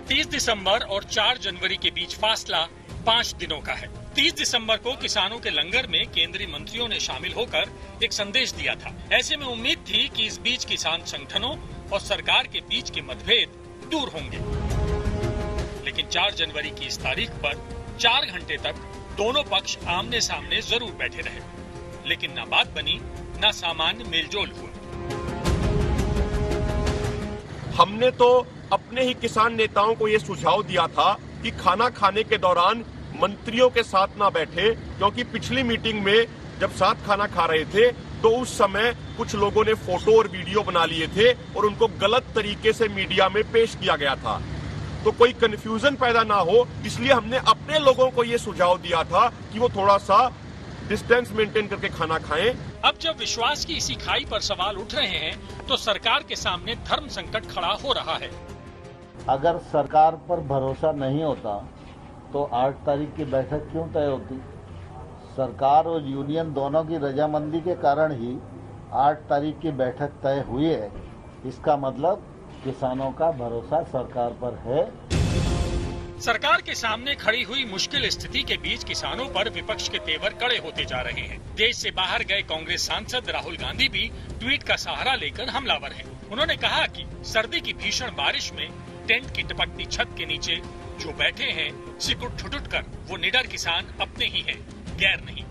30 दिसंबर और 4 जनवरी के बीच फासला 5 दिनों का है। 30 दिसंबर को किसानों के लंगर में केंद्रीय मंत्रियों ने शामिल होकर एक संदेश दिया था। ऐसे में उम्मीद थी कि इस बीच किसान संगठनों और सरकार के बीच के मतभेद दूर होंगे, लेकिन 4 जनवरी की इस तारीख पर 4 घंटे तक दोनों पक्ष आमने सामने जरूर बैठे रहे, लेकिन न बात बनी न सामान्य मेलजोल हुआ। हमने तो अपने ही किसान नेताओं को ये सुझाव दिया था कि खाना खाने के दौरान मंत्रियों के साथ ना बैठे, क्योंकि पिछली मीटिंग में जब साथ खाना खा रहे थे तो उस समय कुछ लोगों ने फोटो और वीडियो बना लिए थे और उनको गलत तरीके से मीडिया में पेश किया गया था, तो कोई कंफ्यूजन पैदा ना हो, इसलिए हमने अपने लोगों को ये सुझाव दिया था कि वो थोड़ा सा डिस्टेंस मेंटेन करके खाना खाएं। अब जब विश्वास की इसी खाई पर सवाल उठ रहे हैं तो सरकार के सामने धर्म संकट खड़ा हो रहा है। अगर सरकार पर भरोसा नहीं होता तो 8 तारीख की बैठक क्यों तय होती? सरकार और यूनियन दोनों की रजामंदी के कारण ही 8 तारीख की बैठक तय हुई है। इसका मतलब किसानों का भरोसा सरकार पर है। सरकार के सामने खड़ी हुई मुश्किल स्थिति के बीच किसानों पर विपक्ष के तेवर कड़े होते जा रहे हैं। देश से बाहर गए कांग्रेस सांसद राहुल गांधी भी ट्वीट का सहारा लेकर हमलावर हैं। उन्होंने कहा कि सर्दी की भीषण बारिश में टेंट की टपकती छत के नीचे जो बैठे हैं सिकुड़ ठुठुट कर वो निडर किसान अपने ही हैं, गैर नहीं।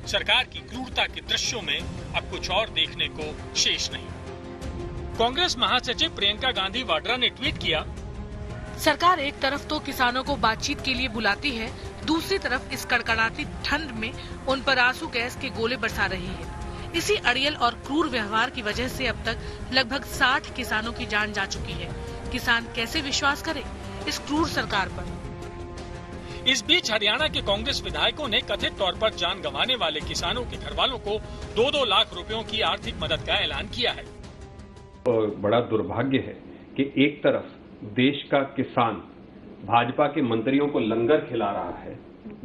सरकार की क्रूरता के दृश्यों में अब कुछ और देखने को शेष नहीं। कांग्रेस महासचिव प्रियंका गांधी वाड्रा ने ट्वीट किया, सरकार एक तरफ तो किसानों को बातचीत के लिए बुलाती है, दूसरी तरफ इस कड़कड़ाती ठंड में उन पर आंसू गैस के गोले बरसा रही है। इसी अड़ियल और क्रूर व्यवहार की वजह से अब तक लगभग 60 किसानों की जान जा चुकी है। किसान कैसे विश्वास करे इस क्रूर सरकार पर? इस बीच हरियाणा के कांग्रेस विधायकों ने कथित तौर पर जान गंवाने वाले किसानों के घर वालों को 2-2 लाख रुपयों की आर्थिक मदद का ऐलान किया है। बड़ा दुर्भाग्य है कि एक तरफ देश का किसान भाजपा के मंत्रियों को लंगर खिला रहा है,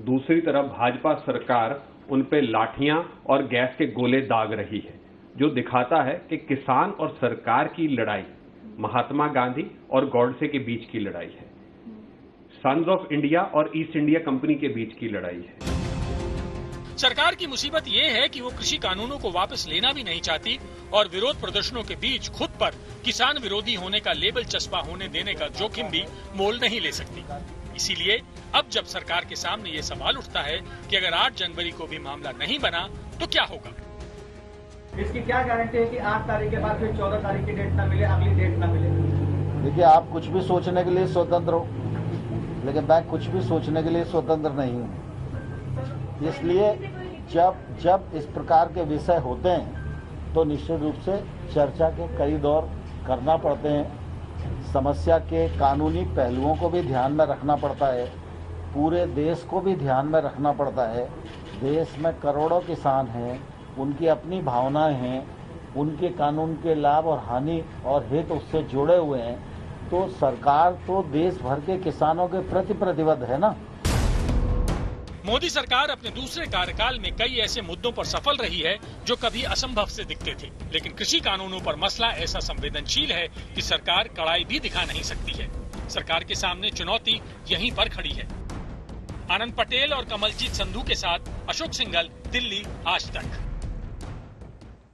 दूसरी तरफ भाजपा सरकार उन पे लाठियां और गैस के गोले दाग रही है, जो दिखाता है कि किसान और सरकार की लड़ाई महात्मा गांधी और गॉडसे के बीच की लड़ाई है, सन्स ऑफ इंडिया और ईस्ट इंडिया कंपनी के बीच की लड़ाई है। सरकार की मुसीबत ये है कि वो कृषि कानूनों को वापस लेना भी नहीं चाहती और विरोध प्रदर्शनों के बीच खुद पर किसान विरोधी होने का लेबल चस्पा होने देने का जोखिम भी मोल नहीं ले सकती। इसीलिए अब जब सरकार के सामने ये सवाल उठता है कि अगर 8 जनवरी को भी मामला नहीं बना तो क्या होगा? इसकी क्या गारंटी है कि 8 तारीख के बाद फिर 14 तारीख की डेट न मिले, अगली डेट न मिले? देखिए, आप कुछ भी सोचने के लिए स्वतंत्र हो, लेकिन मैं कुछ भी सोचने के लिए स्वतंत्र नहीं हूँ। इसलिए जब इस प्रकार के विषय होते हैं तो निश्चित रूप से चर्चा के कई दौर करना पड़ते हैं। समस्या के कानूनी पहलुओं को भी ध्यान में रखना पड़ता है, पूरे देश को भी ध्यान में रखना पड़ता है। देश में करोड़ों किसान हैं, उनकी अपनी भावनाएं हैं, उनके कानून के लाभ और हानि और हित उससे जुड़े हुए हैं, तो सरकार तो देश भर के किसानों के प्रति प्रतिबद्ध है ना। मोदी सरकार अपने दूसरे कार्यकाल में कई ऐसे मुद्दों पर सफल रही है जो कभी असंभव से दिखते थे, लेकिन कृषि कानूनों पर मसला ऐसा संवेदनशील है कि सरकार कड़ाई भी दिखा नहीं सकती है। सरकार के सामने चुनौती यहीं पर खड़ी है। आनंद पटेल और कमलजीत संधू के साथ अशोक सिंघल, दिल्ली, आज तक।